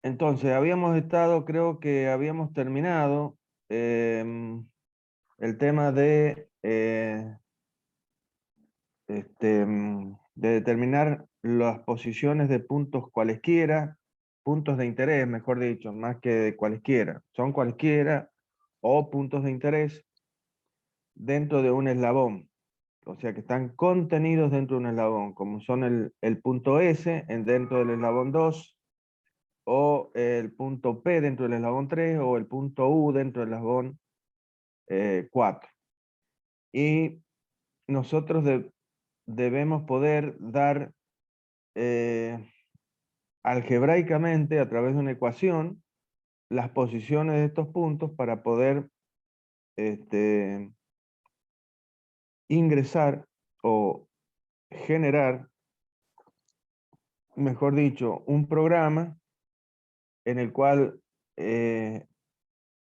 Entonces, habíamos estado, creo que habíamos terminado el tema de determinar las posiciones de puntos cualesquiera, puntos de interés, mejor dicho, más que de cualesquiera. Son cualesquiera o puntos de interés dentro de un eslabón. O sea que están contenidos dentro de un eslabón, como son el punto S dentro del eslabón 2, o el punto P dentro del eslabón 3, o el punto U dentro del eslabón 4. Y nosotros debemos poder dar algebraicamente, a través de una ecuación, las posiciones de estos puntos para poder ingresar o generar, mejor dicho, un programa en el cual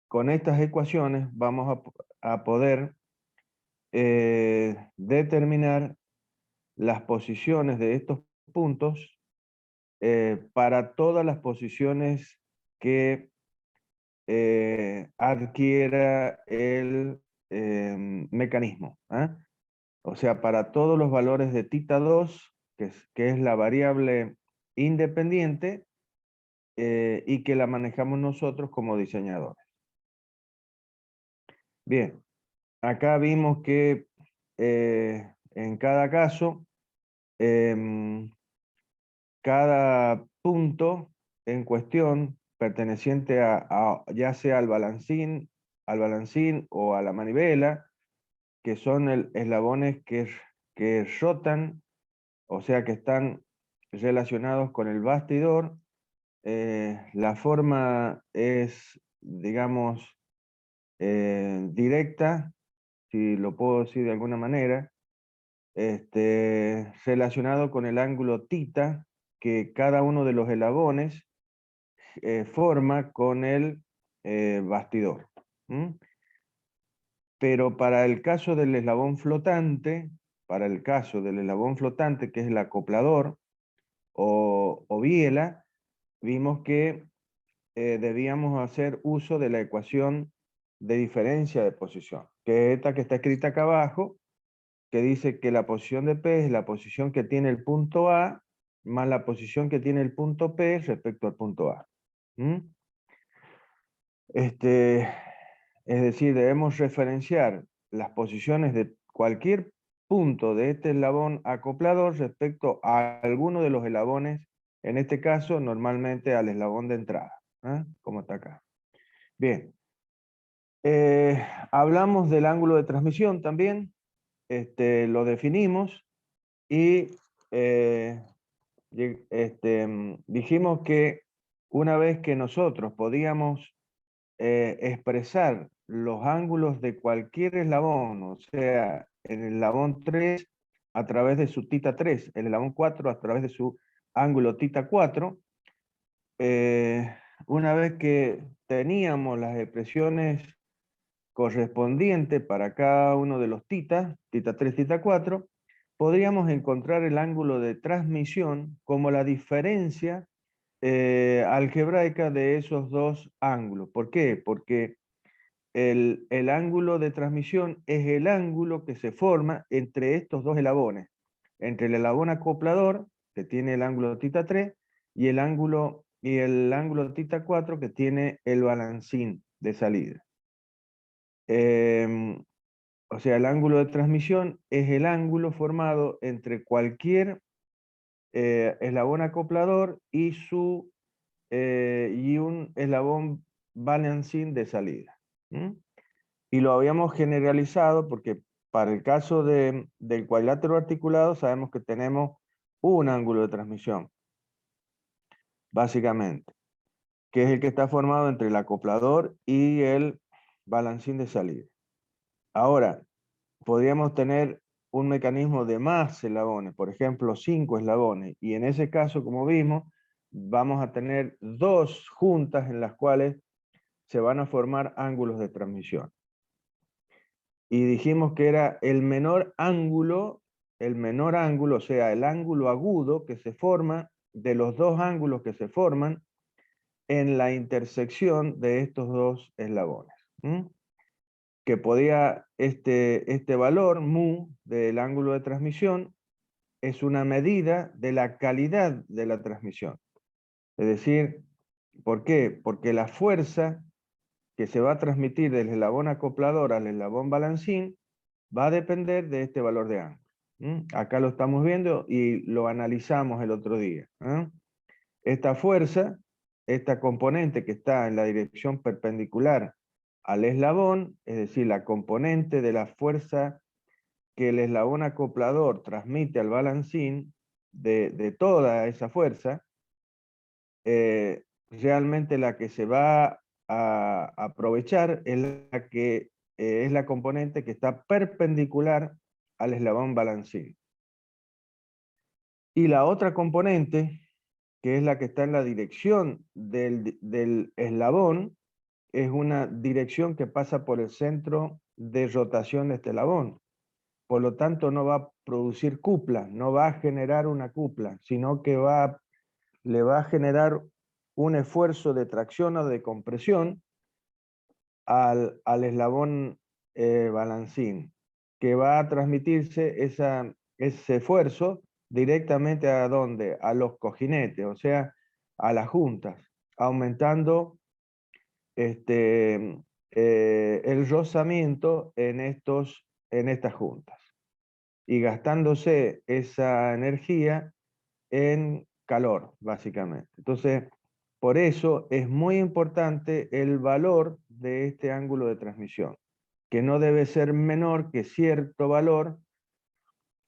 con estas ecuaciones vamos a poder determinar las posiciones de estos puntos para todas las posiciones que adquiera el mecanismo. ¿Ah? O sea, para todos los valores de tita 2, que es la variable independiente y que la manejamos nosotros como diseñadores. Bien, acá vimos que en cada caso, cada punto en cuestión perteneciente ya sea al balancín o a la manivela, que son eslabones que rotan, o sea que están relacionados con el bastidor. La forma es, digamos, directa, si lo puedo decir de alguna manera, relacionado con el ángulo tita que cada uno de los eslabones forma con el bastidor. ¿Mm? Pero para el caso del eslabón flotante, que es el acoplador o biela, vimos que debíamos hacer uso de la ecuación de diferencia de posición, que es esta que está escrita acá abajo, que dice que la posición de P es la posición que tiene el punto A más la posición que tiene el punto P respecto al punto A. ¿Mm? Es decir, debemos referenciar las posiciones de cualquier punto de este eslabón acoplador respecto a alguno de los eslabones, en este caso normalmente al eslabón de entrada, ¿eh? Como está acá. Bien, hablamos del ángulo de transmisión también, lo definimos y dijimos que una vez que nosotros podíamos expresar los ángulos de cualquier eslabón, o sea, el eslabón 3 a través de su tita 3, el eslabón 4 a través de su ángulo tita 4, una vez que teníamos las expresiones correspondientes para cada uno de los titas, tita 3, tita 4, podríamos encontrar el ángulo de transmisión como la diferencia algebraica de esos dos ángulos. ¿Por qué? Porque el ángulo de transmisión es el ángulo que se forma entre estos dos eslabones, entre el eslabón acoplador, que tiene el ángulo tita 3, y el ángulo tita 4, que tiene el balancín de salida. O sea, el ángulo de transmisión es el ángulo formado entre cualquier eslabón acoplador y un eslabón balancín de salida. ¿Mm? Y lo habíamos generalizado porque para el caso del cuadrilátero articulado sabemos que tenemos un ángulo de transmisión, básicamente, que es el que está formado entre el acoplador y el balancín de salida. Ahora, podríamos tener un mecanismo de más eslabones, por ejemplo, 5 eslabones, y en ese caso, como vimos, vamos a tener dos juntas en las cuales se van a formar ángulos de transmisión. Y dijimos que era el menor ángulo el menor ángulo, o sea, el ángulo agudo que se forma de los dos ángulos que se forman en la intersección de estos dos eslabones. Que podía, este valor, mu, del ángulo de transmisión, es una medida de la calidad de la transmisión. Es decir, ¿por qué? Porque la fuerza que se va a transmitir del eslabón acoplador al eslabón balancín va a depender de este valor de ángulo. Acá lo estamos viendo y lo analizamos el otro día. Esta fuerza, esta componente que está en la dirección perpendicular al eslabón, es decir, la componente de la fuerza que el eslabón acoplador transmite al balancín, de toda esa fuerza, realmente la que se va a aprovechar es la que es la componente que está perpendicular al eslabón balancín. Y la otra componente, que es la que está en la dirección del eslabón, es una dirección que pasa por el centro de rotación de este eslabón. Por lo tanto, no va a producir cupla, no va a generar una cupla, sino que le va a generar un esfuerzo de tracción o de compresión al eslabón balancín, que va a transmitirse ese esfuerzo directamente ¿a dónde? A los cojinetes, o sea, a las juntas, aumentando el rozamiento en estas juntas y gastándose esa energía en calor, básicamente. Entonces, por eso es muy importante el valor de este ángulo de transmisión, que no debe ser menor que cierto valor.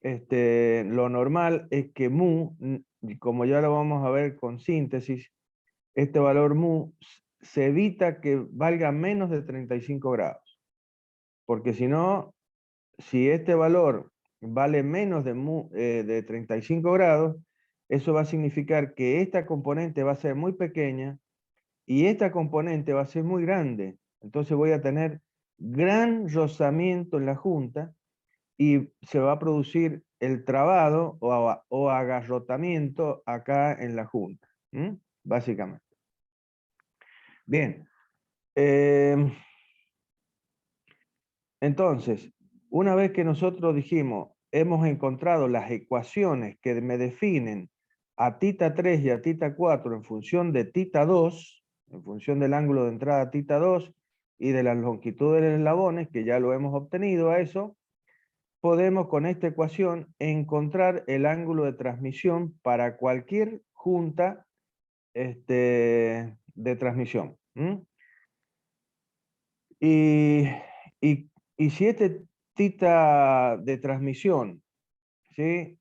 Lo normal es que mu, como ya lo vamos a ver con síntesis, este valor mu se evita que valga menos de 35 grados. Porque si no, si este valor vale menos de 35 grados, eso va a significar que esta componente va a ser muy pequeña y esta componente va a ser muy grande. Entonces voy a tener gran rozamiento en la junta y se va a producir el trabado o agarrotamiento acá en la junta, básicamente. Bien. Entonces, una vez que nosotros dijimos, hemos encontrado las ecuaciones que me definen a tita 3 y a tita 4 en función de tita 2, en función del ángulo de entrada tita 2 y de las longitudes de los eslabones, que ya lo hemos obtenido a eso, podemos con esta ecuación encontrar el ángulo de transmisión para cualquier junta de transmisión. Y, y si este tita de transmisión, ¿sí?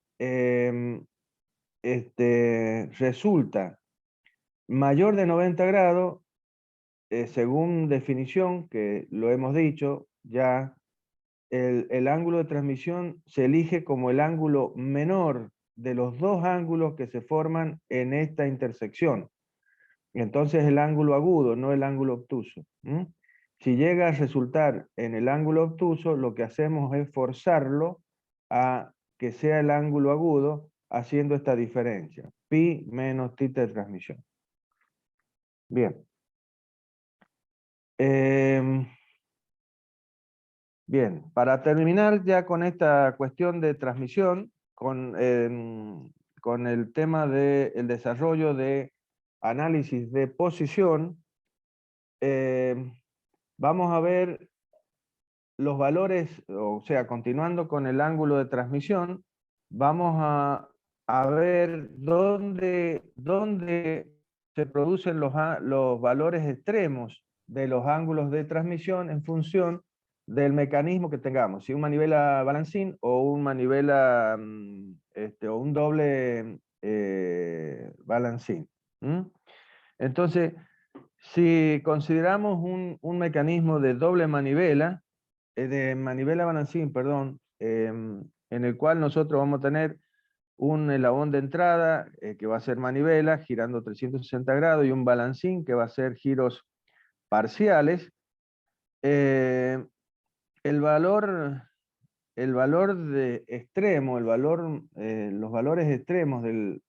Resulta mayor de 90 grados, según definición, que lo hemos dicho ya, el ángulo de transmisión se elige como el ángulo menor de los dos ángulos que se forman en esta intersección. Entonces el ángulo agudo, no el ángulo obtuso. Si llega a resultar en el ángulo obtuso, lo que hacemos es forzarlo a que sea el ángulo agudo, haciendo esta diferencia. Pi menos tita de transmisión. Bien. Bien, para terminar ya con esta cuestión de transmisión, con el tema del desarrollo de análisis de posición, vamos a ver los valores, o sea, continuando con el ángulo de transmisión, vamos a ver dónde se producen los valores extremos de los ángulos de transmisión en función del mecanismo que tengamos, si un manivela balancín o un manivela o un doble balancín. Entonces, si consideramos un mecanismo de doble manivela, de manivela balancín, perdón, en el cual nosotros vamos a tener un eslabón de entrada que va a ser manivela girando 360 grados y un balancín que va a ser giros parciales. El valor el valor de extremo, los valores extremos del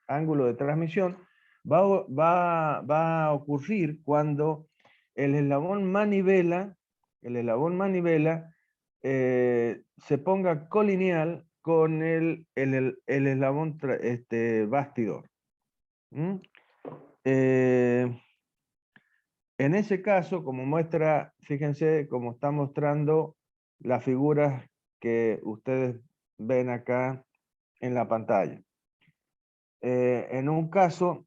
ángulo de transmisión va a ocurrir cuando el eslabón manivela, se ponga colineal con el eslabón bastidor. ¿Mm? En ese caso, como muestra, fíjense cómo está mostrando las figuras que ustedes ven acá en la pantalla. En un caso,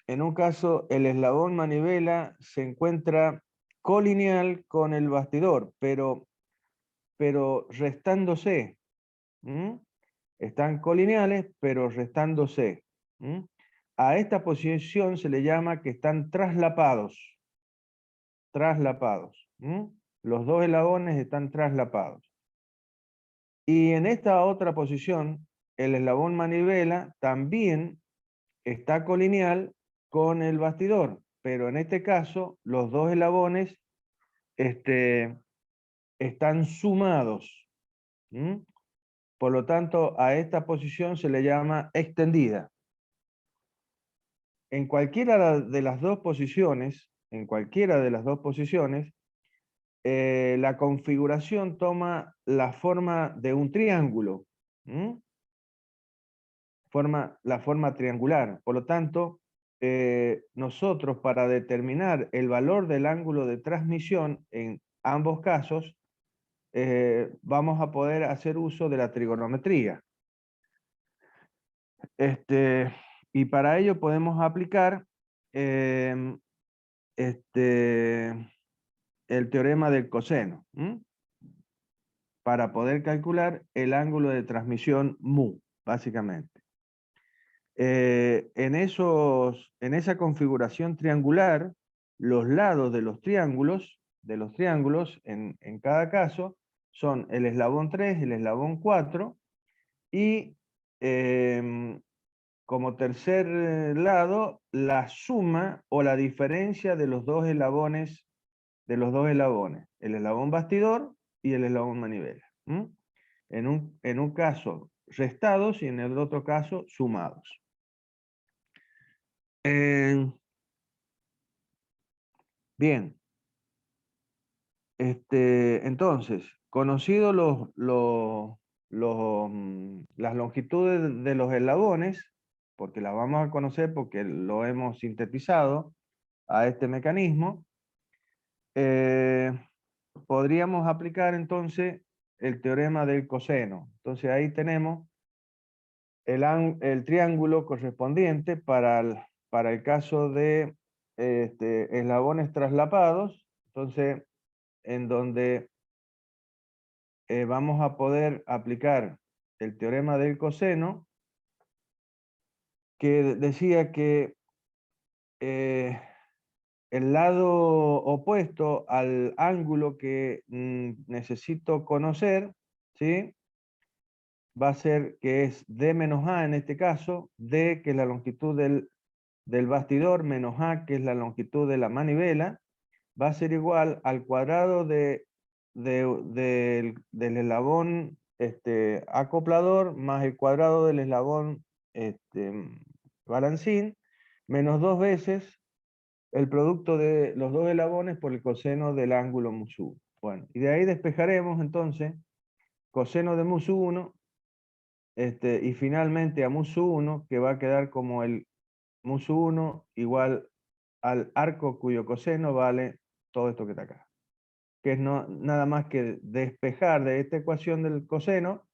el eslabón manivela se encuentra colineal con el bastidor, pero restándose. ¿Mm? Están colineales, pero restándose. ¿Mm? A esta posición se le llama que están traslapados. ¿Mm? Los dos eslabones están traslapados. Y en esta otra posición, el eslabón manivela también está colineal con el bastidor, pero en este caso los dos eslabones están sumados. ¿Mm? Por lo tanto, a esta posición se le llama extendida. En cualquiera de las dos posiciones, la configuración toma la forma de un triángulo. ¿Mm? La forma triangular. Por lo tanto, nosotros para determinar el valor del ángulo de transmisión en ambos casos, vamos a poder hacer uso de la trigonometría. Y para ello podemos aplicar el teorema del coseno, para poder calcular el ángulo de transmisión mu, básicamente. En esa configuración triangular, los lados de los triángulos, en cada caso, son el eslabón 3, el eslabón 4, y como tercer lado, la suma o la diferencia de los dos eslabones, el eslabón bastidor y el eslabón manivela. En un caso restados y en el otro caso sumados. Bien, entonces, conocidos las longitudes de los eslabones, porque las vamos a conocer porque lo hemos sintetizado a este mecanismo, podríamos aplicar entonces el teorema del coseno. Entonces ahí tenemos el triángulo correspondiente para el caso de eslabones traslapados, entonces en donde vamos a poder aplicar el teorema del coseno, que decía que el lado opuesto al ángulo que necesito conocer, ¿sí? Va a ser que es D menos A en este caso, D que es la longitud del bastidor, menos A que es la longitud de la manivela, va a ser igual al cuadrado del eslabón acoplador más el cuadrado del eslabón balancín, menos 2 veces el producto de los dos eslabones por el coseno del ángulo mu sub 1. Bueno, y de ahí despejaremos entonces coseno de mu sub 1 y finalmente a mu sub 1, que va a quedar como el mu sub 1 igual al arco cuyo coseno vale todo esto que está acá, que es nada más que despejar de esta ecuación del coseno,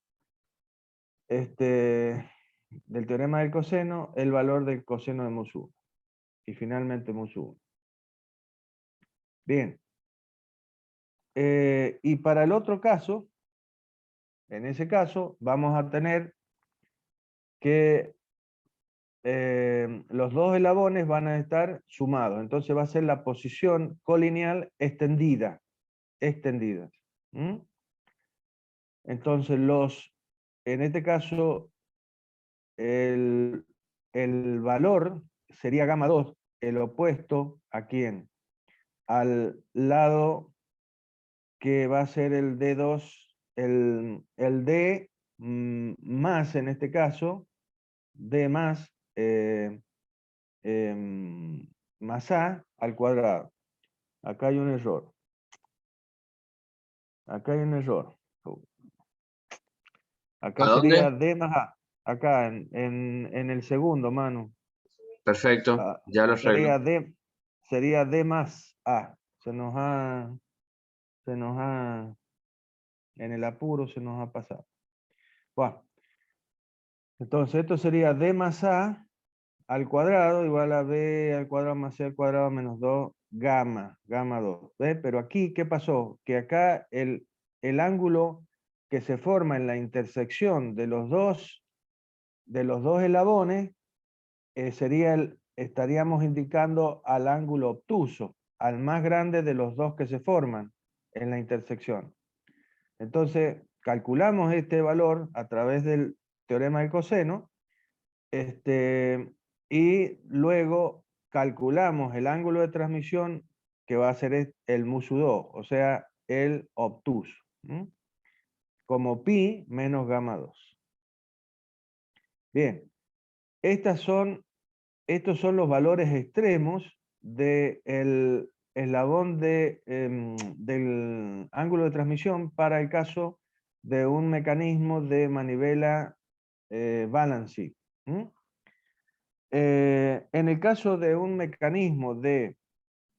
del teorema del coseno, el valor del coseno de mu sub 1, y finalmente mu sub 1. Bien. Y para el otro caso, en ese caso, vamos a tener que los dos eslabones van a estar sumados. Entonces va a ser la posición colineal extendida. ¿Mm? Entonces en este caso, el valor sería gamma 2, el opuesto ¿a quién? Al lado que va a ser el D2, el D más en este caso, D más, más A al cuadrado. Acá hay un error. Acá hay un error. ¿A Acá dónde? sería D más A. Acá en el segundo, Manu. Perfecto, Ah, ya lo arreglo. sería D más A. En el apuro se nos ha pasado. Bueno, entonces esto sería D más A al cuadrado igual a B al cuadrado más C al cuadrado menos 2 gamma 2. ¿Ves? Pero aquí, ¿qué pasó? Que acá el ángulo que se forma en la intersección de los dos eslabones estaríamos indicando al ángulo obtuso, al más grande de los dos que se forman en la intersección. Entonces, calculamos este valor a través del teorema del coseno, y luego calculamos el ángulo de transmisión que va a ser el MUSU2, o sea, el obtuso, como pi menos gamma 2. Bien, estos son los valores extremos del eslabón del ángulo de transmisión para el caso de un mecanismo de manivela balancing. En el caso de un mecanismo de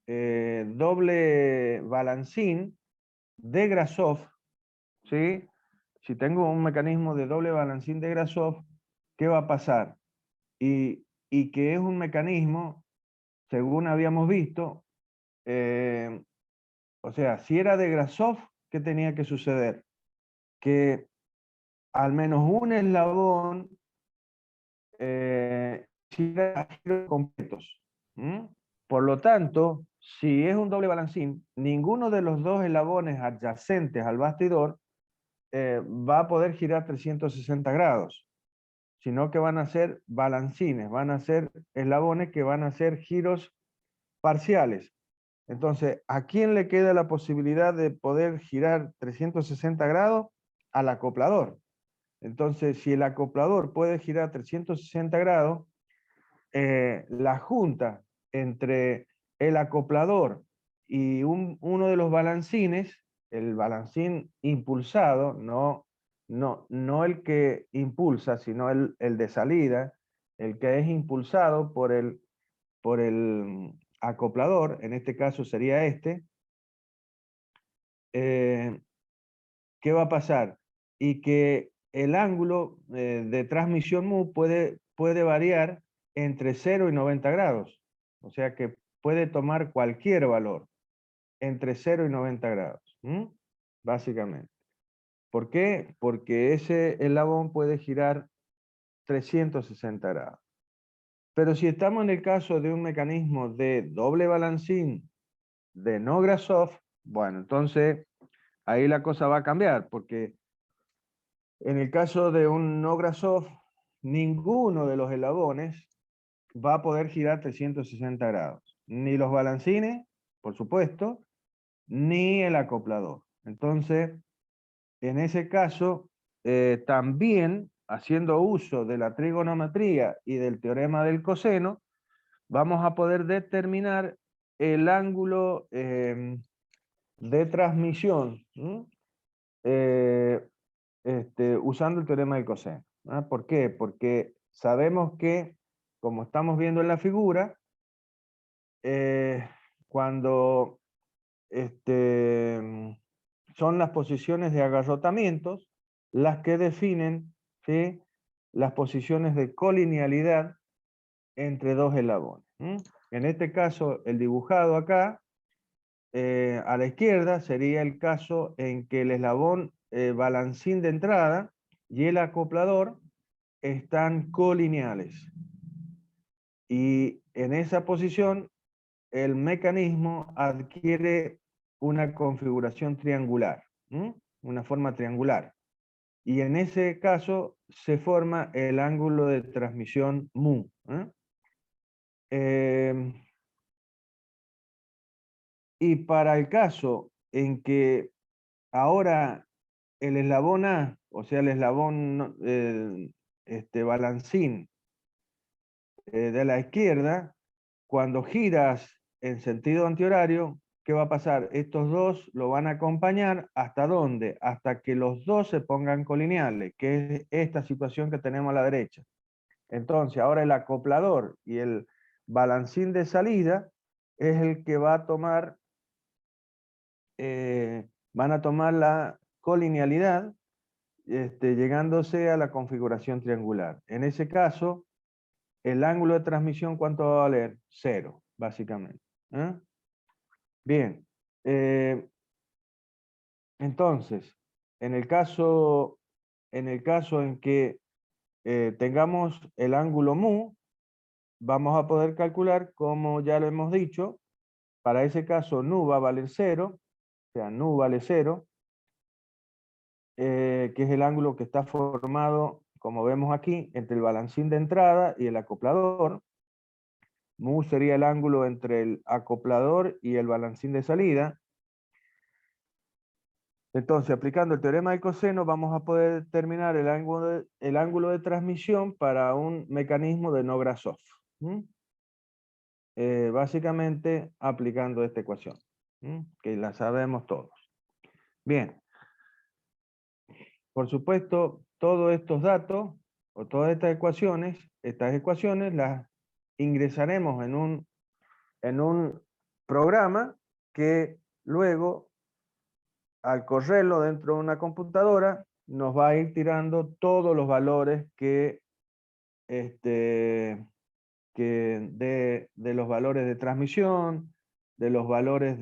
doble balancín de Grashof, ¿sí? Si tengo un mecanismo de doble balancín de Grashof, ¿qué va a pasar? Y que es un mecanismo, según habíamos visto, o sea, si era de Grashof, ¿qué tenía que suceder? Que al menos un eslabón gira giros completos. Por lo tanto, si es un doble balancín, ninguno de los dos eslabones adyacentes al bastidor va a poder girar 360 grados, sino que van a ser balancines, van a ser eslabones que van a ser giros parciales. Entonces, ¿a quién le queda la posibilidad de poder girar 360 grados? Al acoplador. Entonces, si el acoplador puede girar 360 grados, la junta entre el acoplador y uno de los balancines, el balancín impulsado, no el que impulsa, sino el de salida, el que es impulsado por el acoplador, en este caso sería este, ¿qué va a pasar? Y que el ángulo de transmisión mu puede variar entre 0 y 90 grados. O sea que puede tomar cualquier valor entre 0 y 90 grados. Básicamente. ¿Por qué? Porque ese eslabón puede girar 360 grados. Pero si estamos en el caso de un mecanismo de doble balancín de no Grashof, bueno, entonces ahí la cosa va a cambiar, porque en el caso de un no Grashof, ninguno de los eslabones va a poder girar 360 grados. Ni los balancines, por supuesto, ni el acoplador. Entonces, en ese caso, también haciendo uso de la trigonometría y del teorema del coseno, vamos a poder determinar el ángulo de transmisión usando el teorema del coseno. ¿Por qué? Porque sabemos que, como estamos viendo en la figura, cuando son las posiciones de agarrotamientos las que definen, ¿sí?, las posiciones de colinealidad entre dos eslabones. En este caso, el dibujado acá, a la izquierda, sería el caso en que el eslabón balancín de entrada y el acoplador están colineales. Y en esa posición, el mecanismo adquiere una configuración triangular, una forma triangular. Y en ese caso se forma el ángulo de transmisión mu. Y para el caso en que ahora el eslabón A, o sea, el eslabón balancín de la izquierda, cuando giras en sentido antihorario, ¿qué va a pasar? Estos dos lo van a acompañar ¿hasta dónde? Hasta que los dos se pongan colineales, que es esta situación que tenemos a la derecha. Entonces, ahora el acoplador y el balancín de salida es el que va a tomar, van a tomar la colinealidad, llegándose a la configuración triangular. En ese caso, el ángulo de transmisión, ¿cuánto va a valer? 0, básicamente. ¿Eh? Bien. Entonces, en el caso en que tengamos el ángulo mu, vamos a poder calcular, como ya lo hemos dicho, para ese caso nu va a valer 0, o sea, nu vale 0, que es el ángulo que está formado, como vemos aquí, entre el balancín de entrada y el acoplador. Mu sería el ángulo entre el acoplador y el balancín de salida. Entonces, aplicando el teorema del coseno, vamos a poder determinar el ángulo de transmisión para un mecanismo de no-Grasov. Básicamente, aplicando esta ecuación, que la sabemos todos. Bien, por supuesto, todos estos datos, o todas estas ecuaciones las ingresaremos en un programa que luego, al correrlo dentro de una computadora, nos va a ir tirando todos los valores de los valores de transmisión, de los valores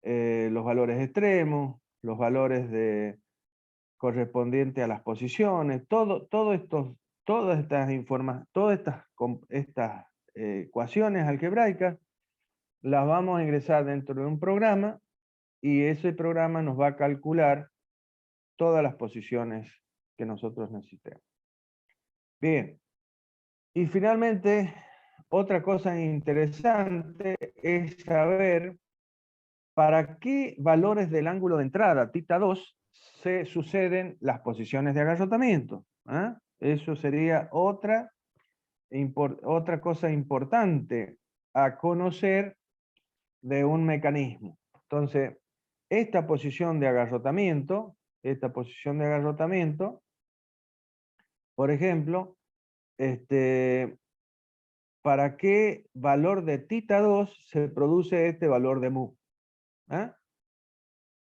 los valores extremos, los valores correspondientes a las posiciones, todas estas ecuaciones algebraicas las vamos a ingresar dentro de un programa, y ese programa nos va a calcular todas las posiciones que nosotros necesitemos. Bien, y finalmente, otra cosa interesante es saber para qué valores del ángulo de entrada, θ2, se suceden las posiciones de agarrotamiento. ¿Ah? Eso sería otra cosa importante a conocer de un mecanismo. Entonces, esta posición de agarrotamiento, por ejemplo, ¿para qué valor de θ2 se produce este valor de mu? ¿Ah?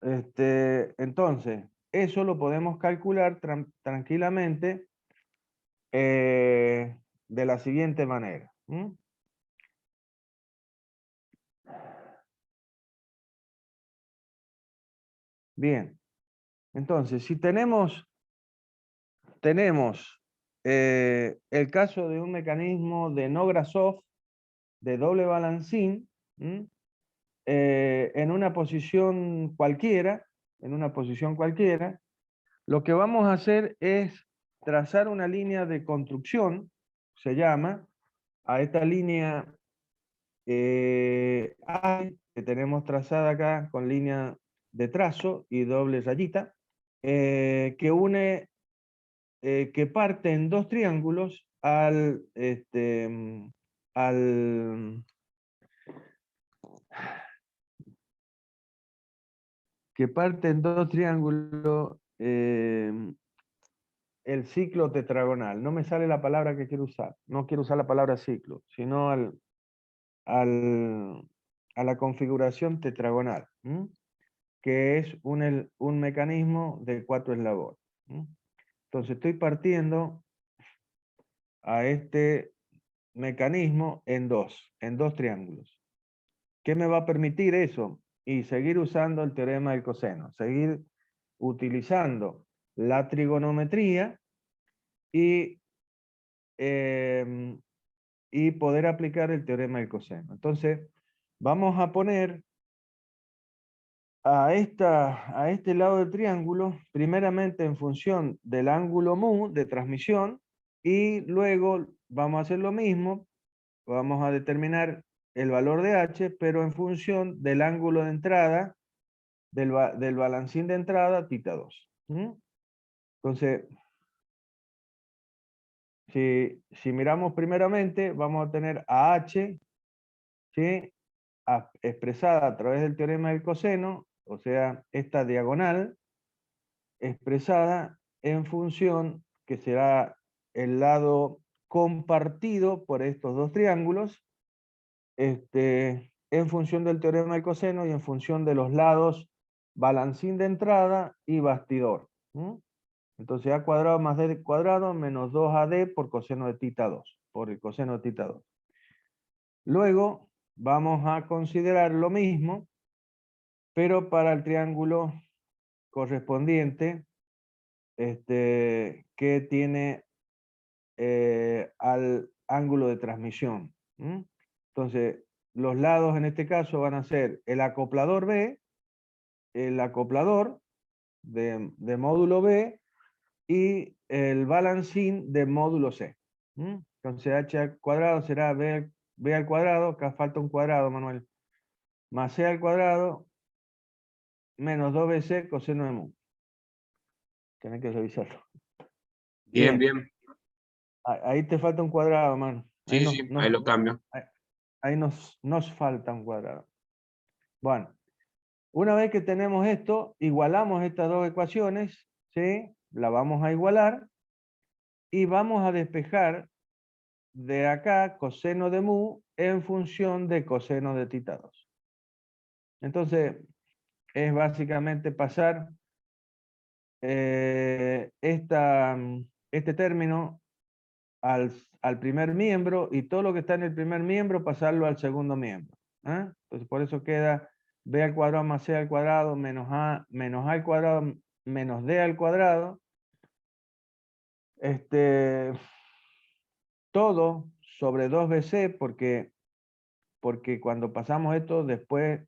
Entonces, eso lo podemos calcular tranquilamente de la siguiente manera. Bien, entonces, si tenemos el caso de un mecanismo de no-Grasov, de doble balancín, en una posición cualquiera, lo que vamos a hacer es trazar una línea de construcción, se llama, a esta línea A, que tenemos trazada acá con línea de trazo y doble rayita, que une, que parte en dos triángulos que parte en dos triángulos el ciclo tetragonal. No me sale la palabra que quiero usar. No quiero usar la palabra ciclo, sino a la configuración tetragonal, que es un mecanismo de 4 eslabones. Entonces estoy partiendo a este mecanismo en dos triángulos. ¿Qué me va a permitir eso? Y seguir usando el teorema del coseno, seguir utilizando la trigonometría y, y poder aplicar el teorema del coseno. Entonces, vamos a poner a este lado del triángulo, primeramente en función del ángulo mu de transmisión, y luego vamos a hacer lo mismo, vamos a determinar el valor de h, pero en función del ángulo de entrada del balancín de entrada, tita 2. Entonces, si miramos primeramente, vamos a tener a H, ¿sí? Expresada a través del teorema del coseno, o sea, esta diagonal, expresada en función que será el lado compartido por estos dos triángulos, en función del teorema del coseno y en función de los lados balancín de entrada y bastidor. Entonces a cuadrado más d cuadrado menos 2ad por coseno de tita 2, por el coseno de tita 2. Luego vamos a considerar lo mismo, pero para el triángulo correspondiente que tiene al ángulo de transmisión. Entonces, los lados en este caso van a ser el acoplador B, el acoplador de módulo B y el balancín de módulo C. Entonces, h al cuadrado será B al cuadrado, acá falta un cuadrado, Manuel, más C al cuadrado menos 2bc coseno de mu. Tenés que revisarlo. Bien, Bien. bien. Ahí te falta un cuadrado, mano. Sí, sí, ahí lo cambio. Ahí nos falta un cuadrado. Bueno, una vez que tenemos esto, igualamos estas dos ecuaciones, ¿sí? La vamos a igualar y vamos a despejar de acá coseno de mu en función de coseno de tita 2. Entonces, es básicamente pasar este término al primer miembro y todo lo que está en el primer miembro pasarlo al segundo miembro. Entonces por eso queda b al cuadrado más c al cuadrado menos a al cuadrado menos d al cuadrado. Todo sobre 2bc porque cuando pasamos esto después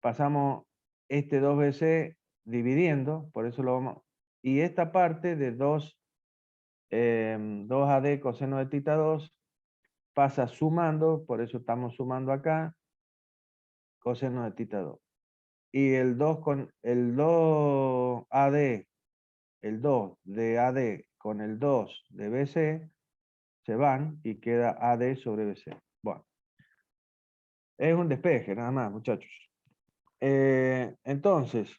pasamos este 2bc dividiendo, por eso lo vamos, y esta parte de 2ad coseno de tita 2 pasa sumando, por eso estamos sumando acá, coseno de tita 2. Y el 2 con el 2AD, el 2 de AD con el 2 de BC, se van y queda AD sobre BC. Bueno, es un despeje nada más, muchachos. Entonces,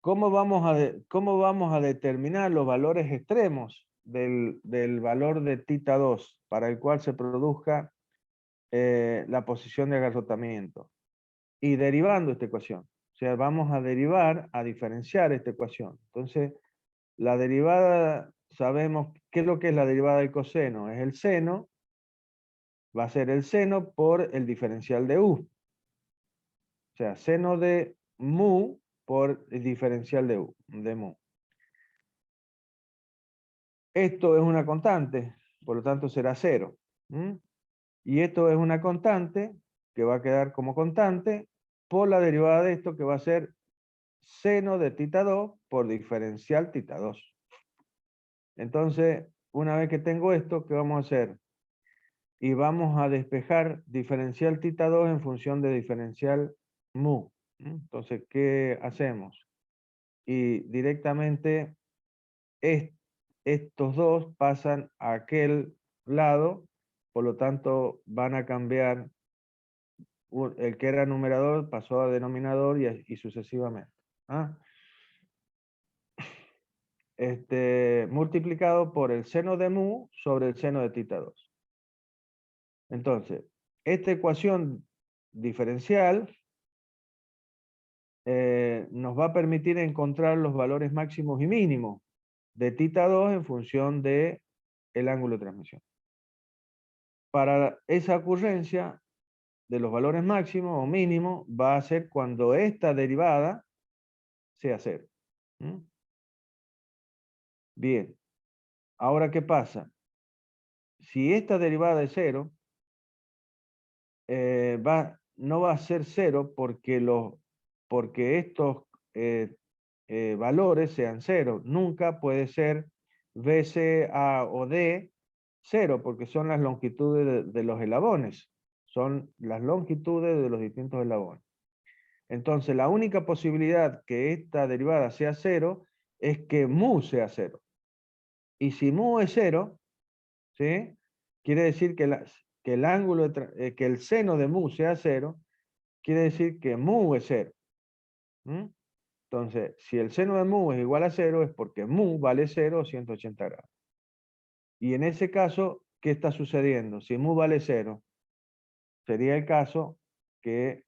¿cómo vamos a determinar los valores extremos del valor de tita 2 para el cual se produzca la posición de agarrotamiento? Y derivando esta ecuación. O sea, vamos a derivar, a diferenciar esta ecuación. Entonces, la derivada, sabemos qué es lo que es la derivada del coseno. Es el seno, va a ser el seno por el diferencial de u. O sea, seno de mu por el diferencial de u, de mu. Esto es una constante, por lo tanto será 0. Y esto es una constante que va a quedar como constante por la derivada de esto que va a ser seno de tita 2 por diferencial tita 2. Entonces, una vez que tengo esto, ¿qué vamos a hacer? Y vamos a despejar diferencial tita 2 en función de diferencial mu. Entonces, ¿qué hacemos? Y directamente estos dos pasan a aquel lado, por lo tanto van a cambiar, el que era numerador pasó a denominador y sucesivamente. Multiplicado por el seno de mu sobre el seno de tita 2. Entonces, esta ecuación diferencial nos va a permitir encontrar los valores máximos y mínimos de tita 2 en función de el ángulo de transmisión. Para esa ocurrencia de los valores máximos o mínimos va a ser cuando esta derivada sea 0. Bien, ahora ¿qué pasa? Si esta derivada es 0, no va a ser 0 porque estos valores sean 0. Nunca puede ser BC, A o D 0 porque son las longitudes de los eslabones. Son las longitudes de los distintos eslabones. Entonces, la única posibilidad que esta derivada sea 0 es que mu sea 0. Y si mu es 0, ¿sí? Quiere decir que, que el ángulo que el seno de mu sea 0, quiere decir que mu es 0. Entonces, si el seno de mu es igual a 0, es porque mu vale 0 o 180 grados. Y en ese caso, ¿qué está sucediendo? Si mu vale 0, sería el caso que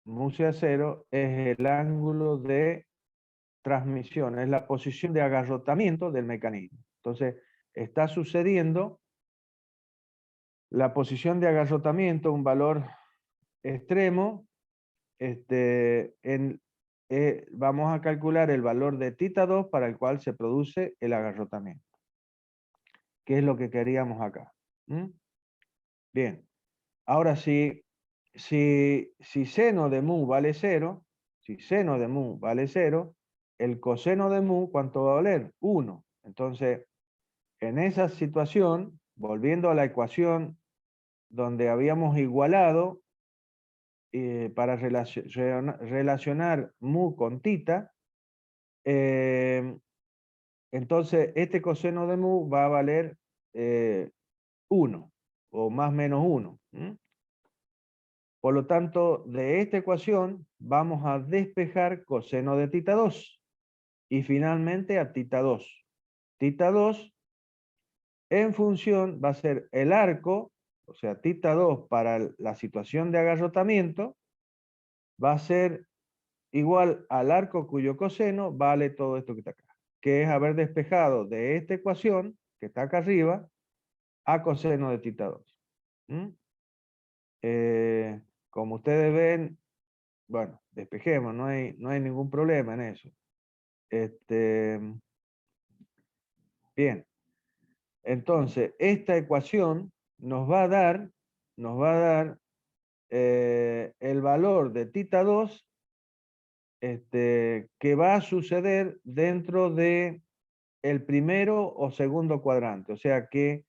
mu sea 0 es el ángulo de transmisión, es la posición de agarrotamiento del mecanismo. Entonces, está sucediendo la posición de agarrotamiento, un valor extremo, vamos a calcular el valor de θ2 para el cual se produce el agarrotamiento, que es lo que queríamos acá. Bien, ahora si seno de mu vale 0, si seno de mu vale 0, el coseno de mu, ¿cuánto va a valer? 1. Entonces, en esa situación, volviendo a la ecuación donde habíamos igualado para relacionar mu con θ, entonces este coseno de mu va a valer 1 o más menos 1. Por lo tanto, de esta ecuación vamos a despejar coseno de θ2 y finalmente a θ2. θ2 en función va a ser el arco, o sea, θ2 para la situación de agarrotamiento, va a ser igual al arco cuyo coseno vale todo esto que está acá, que es haber despejado de esta ecuación, que está acá arriba, a coseno de θ2. Como ustedes ven, bueno, despejemos, no hay ningún problema en eso. Bien. Entonces, esta ecuación nos va a dar el valor de θ2 que va a suceder dentro de el primero o segundo cuadrante. O sea que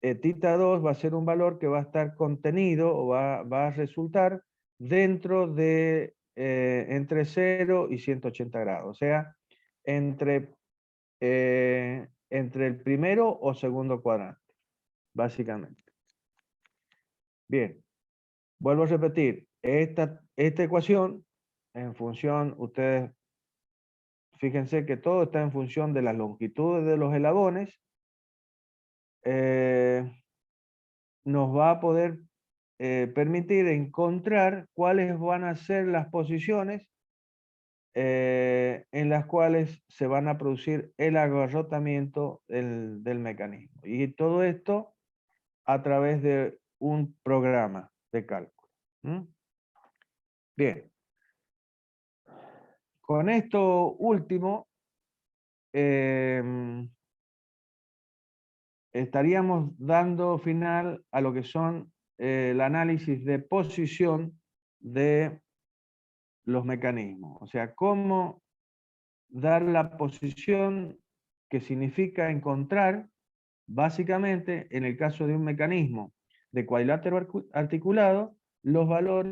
θ2 va a ser un valor que va a estar contenido o va a resultar dentro de entre 0 y 180 grados. O sea, entre el primero o segundo cuadrante, básicamente. Bien, vuelvo a repetir, esta ecuación, en función, ustedes, fíjense que todo está en función de las longitudes de los eslabones, nos va a poder permitir encontrar cuáles van a ser las posiciones en las cuales se van a producir el agarrotamiento del mecanismo. Y todo esto a través de un programa de cálculo. Bien. Con esto último, estaríamos dando final a lo que son el análisis de posición de los mecanismos. O sea, cómo dar la posición que significa encontrar, básicamente, en el caso de un mecanismo de cuadrilátero articulado, los valores